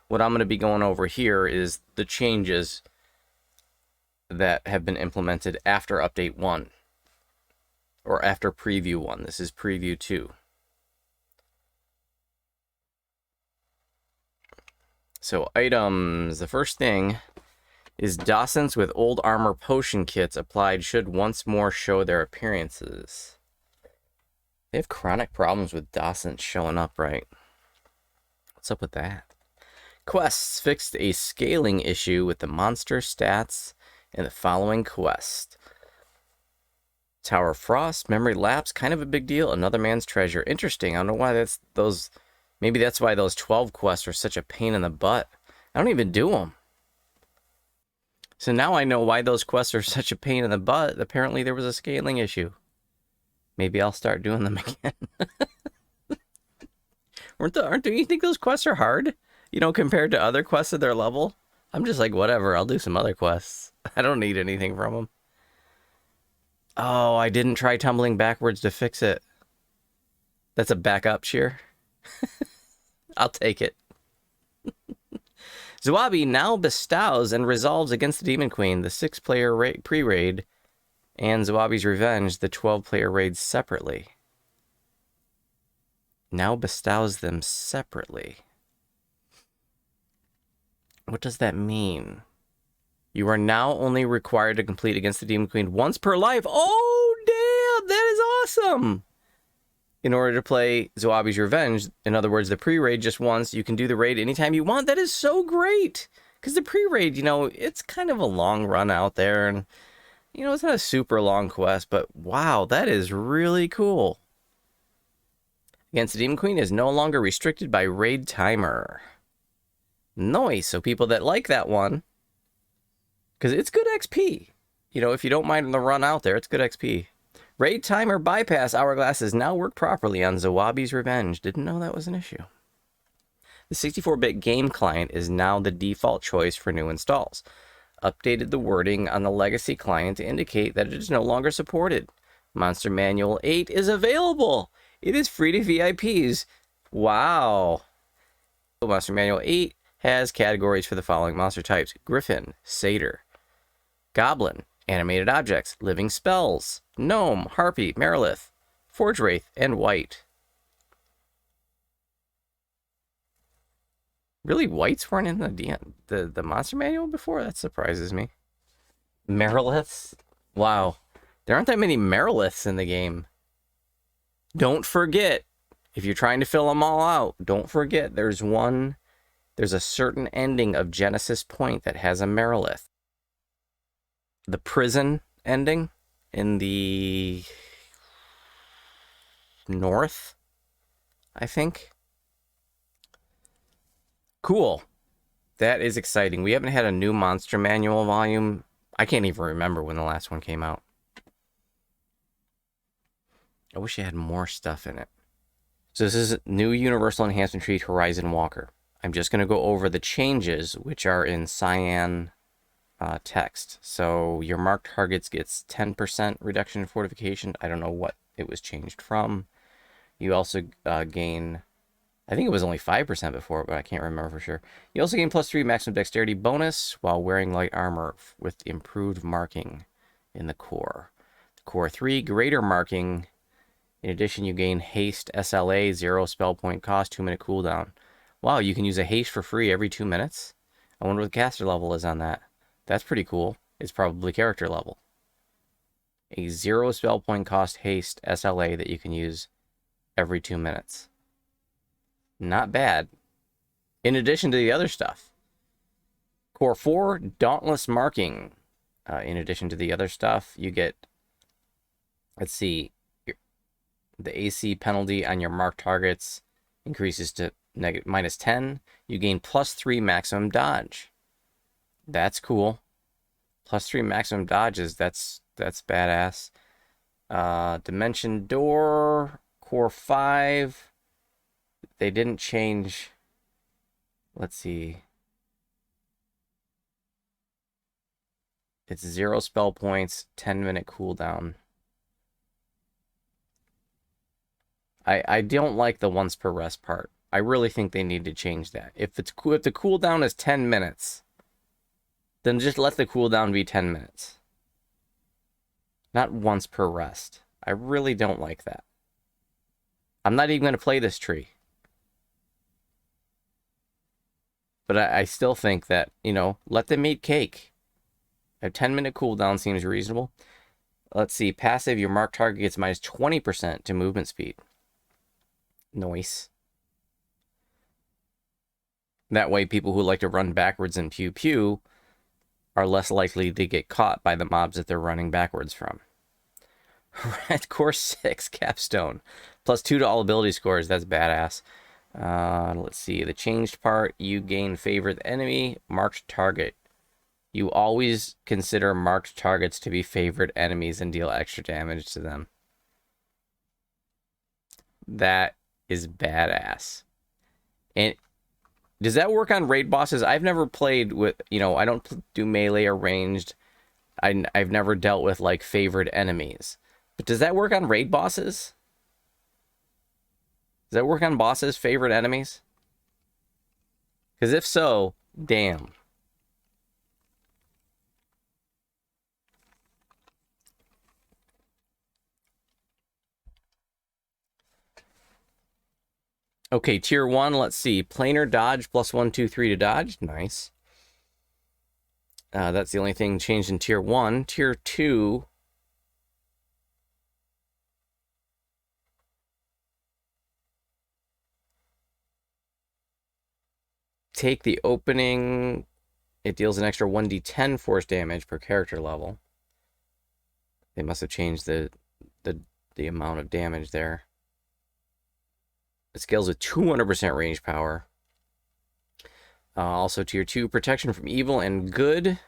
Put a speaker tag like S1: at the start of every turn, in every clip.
S1: what I'm going to be going over here is the changes that have been implemented after update 1. Or after preview 1. This is preview 2. So items. The first thing is docents with old armor potion kits applied should once more show their appearances. They have chronic problems with docents showing up, right? What's up with that? Quests fixed a scaling issue with the monster stats in the following quest. Tower of Frost, memory lapse, kind of a big deal. Another man's treasure. Interesting. I don't know why that's those. Maybe that's why those 12 quests are such a pain in the butt. I don't even do them. So now I know why those quests are such a pain in the butt. Apparently there was a scaling issue. Maybe I'll start doing them again. Don't you think those quests are hard? You know, compared to other quests at their level? I'm just like, whatever, I'll do some other quests. I don't need anything from them. Oh, I didn't try tumbling backwards to fix it. That's a backup cheer. I'll take it. Zuabi now bestows and resolves against the Demon Queen, the 6-player pre-raid, and Zuabi's Revenge, the 12-player raid separately. Now bestows them separately. What does that mean? You are now only required to complete against the Demon Queen once per life. Oh, damn! That is awesome! In order to play Zuabi's Revenge, in other words, the pre-raid just once, you can do the raid anytime you want. That is so great! Because the pre-raid, you know, it's kind of a long run out there, and, you know, it's not a super long quest, but wow, that is really cool. Against the Demon Queen is no longer restricted by raid timer. Nice, so people that like that one, because it's good XP. You know, if you don't mind the run out there, it's good XP. Raid timer bypass hourglasses now work properly on Zuabi's Revenge. Didn't know that was an issue. The 64-bit game client is now the default choice for new installs. Updated the wording on the legacy client to indicate that it is no longer supported. Monster Manual 8 is available. It is free to VIPs. Wow. Monster Manual 8 has categories for the following monster types: Griffin, Satyr, Goblin, Animated Objects, Living Spells, Gnome, Harpy, Merilith, Forge Wraith, and White. Really, Whites weren't in the Monster Manual before? That surprises me. Meriliths? Wow. There aren't that many Meriliths in the game. Don't forget, if you're trying to fill them all out, don't forget there's a certain ending of Genesis Point that has a Merilith. The prison ending in the north, I think. Cool. That is exciting. We haven't had a new Monster Manual volume. I can't even remember when the last one came out. I wish it had more stuff in it. So this is new Universal Enhancement Treat Horizon Walker. I'm just going to go over the changes, which are in cyan text. So your marked targets gets 10% reduction in fortification. I don't know what it was changed from. You also gain, I think it was only 5% before, but I can't remember for sure. You also gain +3 maximum dexterity bonus while wearing light armor with improved marking in the core. The core 3, greater marking. In addition, you gain haste SLA, 0 spell point cost, 2-minute cooldown. Wow, you can use a haste for free every 2 minutes? I wonder what the caster level is on that. That's pretty cool. It's probably character level. A 0 spell point cost haste SLA that you can use every 2 minutes. Not bad. In addition to the other stuff. Core 4, Dauntless Marking. In addition to the other stuff, you get, let's see, the AC penalty on your marked targets increases to -10. You gain +3 maximum dodge. That's cool. +3 maximum dodges, that's badass. Dimension Door, Core 5. They didn't change. Let's see. It's 0 spell points, 10-minute cooldown. I don't like the once per rest part. I really think they need to change that. If the cooldown is 10 minutes, then just let the cooldown be 10 minutes. Not once per rest. I really don't like that. I'm not even going to play this tree. But I still think that, you know, let them eat cake. A 10-minute cooldown seems reasonable. Let's see. Passive, your marked target gets minus 20% to movement speed. Nice. That way, people who like to run backwards and pew-pew are less likely to get caught by the mobs that they're running backwards from. Red Course 6, Capstone. +2 to all ability scores. That's badass. Let's see. The changed part, you gain favorite enemy, marked target. You always consider marked targets to be favorite enemies and deal extra damage to them. That is badass. And does that work on raid bosses? I've never played with, you know, I don't do melee or ranged. I've never dealt with, like, favorite enemies. But does that work on raid bosses? Does that work on bosses' favorite enemies? Because if so, damn. Okay, tier 1, let's see. Planar dodge, +1, 2, 3 to dodge. Nice. That's the only thing changed in tier 1. Tier 2... take the opening. It deals an extra 1d10 force damage per character level. They must have changed the amount of damage there. It scales with 200% range power. Also, tier 2, protection from evil and good.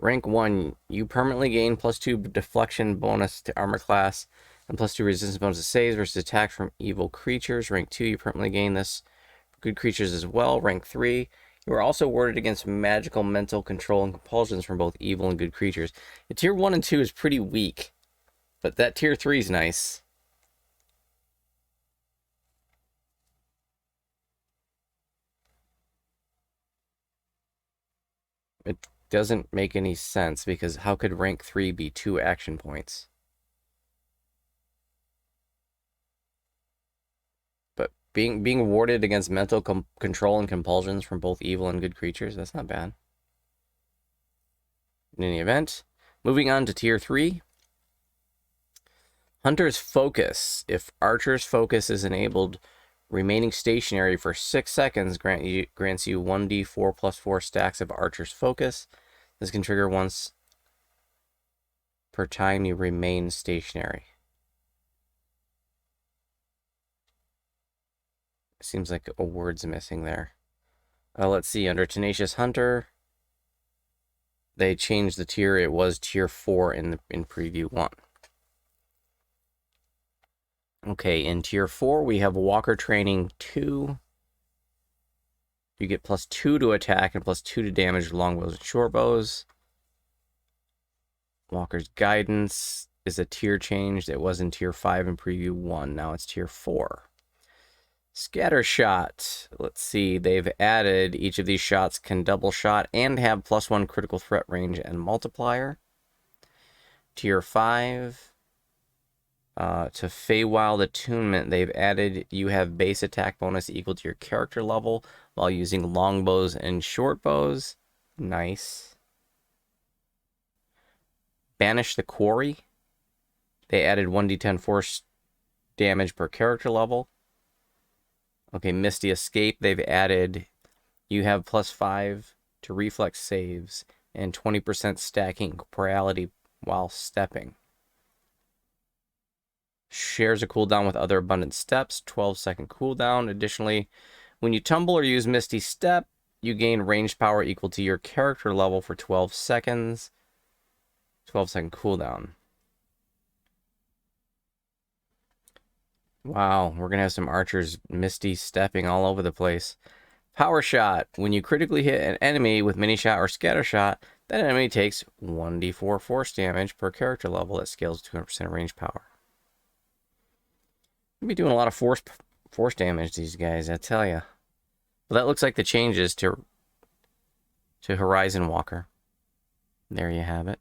S1: Rank 1, you permanently gain +2 deflection bonus to armor class and +2 resistance bonus to saves versus attack from evil creatures. Rank 2, you permanently gain this for good creatures as well. Rank 3, you are also warded against magical mental control and compulsions from both evil and good creatures. The tier 1 and 2 is pretty weak, but that tier 3 is nice. It doesn't make any sense, because how could rank 3 be 2 action points? But being warded against mental control and compulsions from both evil and good creatures, that's not bad. In any event, moving on to tier 3. Hunter's Focus. If Archer's Focus is enabled, remaining stationary for 6 seconds grants you 1d4 + 4 stacks of Archer's Focus. This can trigger once per time you remain stationary. Seems like a word's missing there. Let's see. Under Tenacious Hunter, they changed the tier. It was tier 4 in preview 1. Okay, in tier 4, we have Walker Training 2. You get +2 to attack and +2 to damage longbows and shortbows. Walker's Guidance is a tier change. It was in tier 5 in preview 1. Now it's tier 4. Scattershot. Let's see. They've added each of these shots can double shot and have +1 critical threat range and multiplier. Tier 5. To Feywild Attunement, they've added you have base attack bonus equal to your character level while using longbows and shortbows. Nice. Banish the Quarry. They added 1d10 force damage per character level. Okay, Misty Escape. They've added you have +5 to reflex saves and 20% stacking corporeality while stepping. Shares a cooldown with other abundant steps, 12-second cooldown. Additionally, when you tumble or use Misty Step, you gain range power equal to your character level for 12 seconds. 12-second cooldown. Wow, we're going to have some archers Misty stepping all over the place. Power Shot. When you critically hit an enemy with Mini Shot or Scatter Shot, that enemy takes 1d4 force damage per character level that scales to 200% range power. We'll be doing a lot of force damage these guys, I tell ya. Well, that looks like the changes to Horizon Walker. There you have it.